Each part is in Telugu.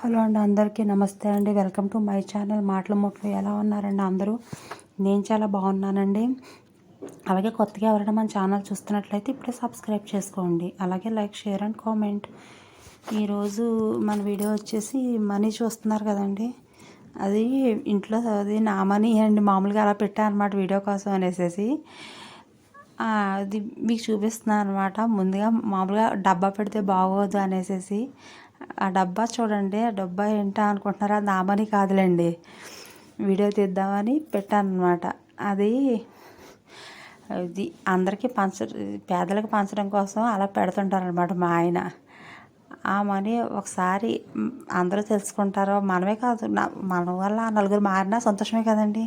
హలో అండి, అందరికీ నమస్తే అండి. వెల్కమ్ టు మై ఛానల్ మాటల ముట్లు. ఎలా ఉన్నారండి అందరూ? నేను చాలా బాగున్నానండి. అలాగే కొత్తగా ఎవరైనా మన ఛానల్ చూస్తున్నట్లయితే ఇప్పుడే సబ్స్క్రైబ్ చేసుకోండి. అలాగే లైక్, షేర్ అండ్ కామెంట్. ఈరోజు మన వీడియో వచ్చేసి మనీ చూస్తున్నారు కదండి, అది ఇంట్లో అది నా మనీ అండి. మామూలుగా అలా పెట్టాను అనమాట వీడియో కోసం అనేసి. అది మీకు చూపిస్తున్నాను అనమాట. ముందుగా మామూలుగా డబ్బా పెడితే బాగోదు అనేసి ఆ డబ్బా చూడండి. ఆ డబ్బా ఏంటా అనుకుంటున్నారా? నా మనీ కాదులేండి, వీడియో తీద్దామని పెట్టాను అనమాట. ఇది అందరికీ పేదలకు పంచడం కోసం అలా పెడుతుంటారనమాట మా ఆయన. ఆ మనీ ఒకసారి అందరూ తెలుసుకుంటారో, మనమే కాదు మన వల్ల నలుగురు మారినా సంతోషమే కదండి.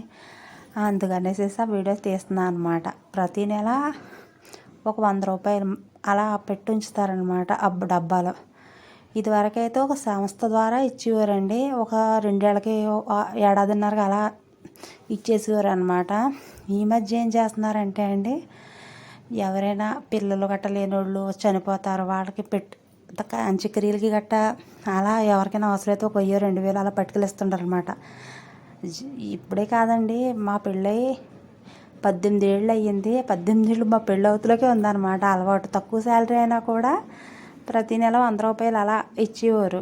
అందుకనేసి ఆ వీడియో తీస్తున్నాను అనమాట. ప్రతీ నెల ఒక 100 రూపాయలు అలా పెట్టి ఉంచుతారనమాట డబ్బాలో. ఇదివరకైతే ఒక సంస్థ ద్వారా ఇచ్చేవారండి. ఒక 2 ఏళ్ళకి, ఏడాదిన్నరకి అలా ఇచ్చేసేవారు అనమాట. ఈ మధ్య ఏం చేస్తున్నారంటే అండి, ఎవరైనా పిల్లలు గట్ట లేనోళ్ళు చనిపోతారు, వాళ్ళకి అంత్యక్రియలకి గట్ట అలా ఎవరికైనా అవసరమైతే ఒక 1000-2000 అలా పట్టుకెళ్ళిస్తుంటారు అనమాట. ఇప్పుడే కాదండి, మా పెళ్ళై 18 ఏళ్ళు అయ్యింది. 18 ఏళ్ళు మా పెళ్ళి అవుతులోకే ఉందన్నమాట అలవాటు. తక్కువ శాలరీ అయినా కూడా ప్రతి నెల 100 రూపాయలు అలా ఇచ్చేవారు,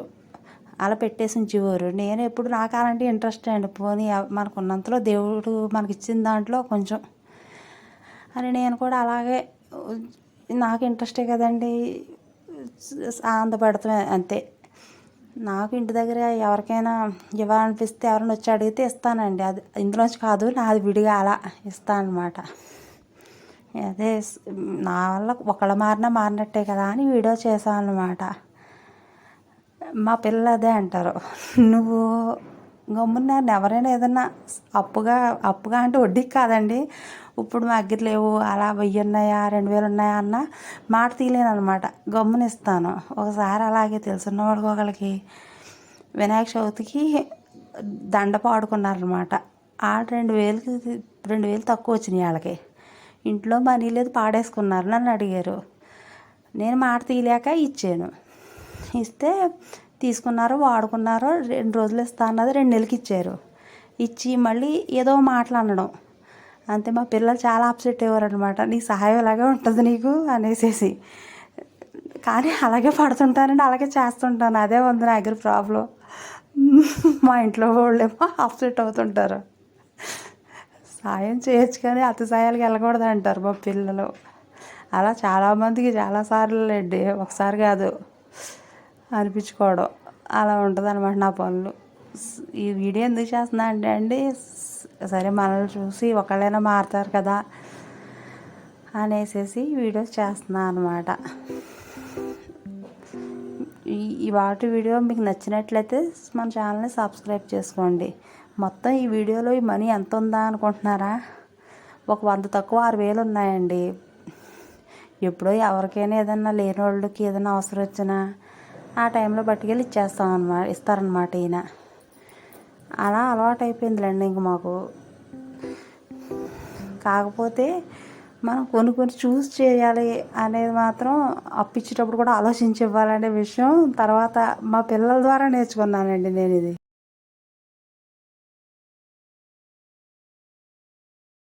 అలా పెట్టేసి ఉంచేవారు. నేను ఎప్పుడు నాకు అలాంటి ఇంట్రెస్ట్ అండి. పోనీ మనకున్నంతలో దేవుడు మనకి ఇచ్చిన దాంట్లో కొంచెం అని నేను కూడా అలాగే, నాకు ఇంట్రెస్టే కదండి, ఆనందపడతామే అంతే. నాకు ఇంటి దగ్గర ఎవరికైనా ఇవ్వాలనిపిస్తే ఎవరైనా వచ్చి అడిగితే ఇస్తానండి. అది ఇందులోంచి కాదు, నాది విడిగా అలా ఇస్తాను అనమాట. అదే నా వల్ల ఒకళ్ళ మారినట్టే కదా అని వీడియో చేశాను అనమాట. మా పిల్లలు అదే అంటారు, నువ్వు గమ్మున ఎవరైనా ఏదన్నా అప్పుగా అంటే వడ్డీకి కాదండి, ఇప్పుడు మా దగ్గర లేవు, అలా 1000 ఉన్నాయా 2000 ఉన్నాయా అన్న మాట తీయలేను అనమాట. గమ్మున ఇస్తాను. ఒకసారి అలాగే తెలుసున్న వాళ్ళకి ఒకళ్ళకి వినాయక చవితికి దండ పాడుకున్నారనమాట. ఆ 2000 తక్కువ వచ్చినాయి వాళ్ళకి. ఇంట్లో మనీ లేదు, పాడేసుకున్నారు. నన్ను అడిగారు, నేను మాట తీయలేక ఇచ్చాను. ఇస్తే తీసుకున్నారు, వాడుకున్నారు. 2 రోజులు ఇస్తా అన్నది 2 నెలలకి ఇచ్చారు. ఇచ్చి మళ్ళీ ఏదో మాటలు అనడం అంతే. మా పిల్లలు చాలా అప్సెట్ అయ్యారు అనమాట. నీ సహాయం ఇలాగే ఉంటుంది నీకు అనేసి. కానీ అలాగే పడుతుంటానండి, అలాగే చేస్తుంటాను. అదే ఉంది నా దగ్గర ప్రాబ్లం. మా ఇంట్లో వాళ్ళేమో అప్సెట్ అవుతుంటారు. సాయం చేయొచ్చు కానీ అతి సాయాలకు వెళ్ళకూడదు అంటారు మా పిల్లలు. అలా చాలామందికి చాలాసార్లు అండి, ఒకసారి కాదు అనిపించుకోవడం అలా ఉంటుంది అనమాట నా పనులు. ఈ వీడియో ఎందుకు చేస్తున్నా అంటే అండి, సరే మనల్ని చూసి ఒకళ్ళైనా మారుతారు కదా అనేసి వీడియోస్ చేస్తున్నాను అనమాట. ఈ వాటి వీడియో మీకు నచ్చినట్లయితే మన ఛానల్ని సబ్స్క్రైబ్ చేసుకోండి. మొత్తం ఈ వీడియోలో ఈ మనీ ఎంత ఉందా అనుకుంటున్నారా? ఒక 100 తక్కువ 6000 ఉన్నాయండి. ఎప్పుడో ఎవరికైనా ఏదన్నా లేని వాళ్ళకి ఏదైనా అవసరం వచ్చినా ఆ టైంలో పట్టుకెళ్ళి ఇస్తారనమాట ఈయన. అలా అలవాటు అయిపోయిందిలేండి ఇంక మాకు. కాకపోతే మనం కొన్ని చూస్ చేయాలి అనేది మాత్రం అప్పిచ్చేటప్పుడు కూడా ఆలోచించి ఇవ్వాలనే విషయం తర్వాత మా పిల్లల ద్వారా నేర్చుకున్నానండి నేను ఇది.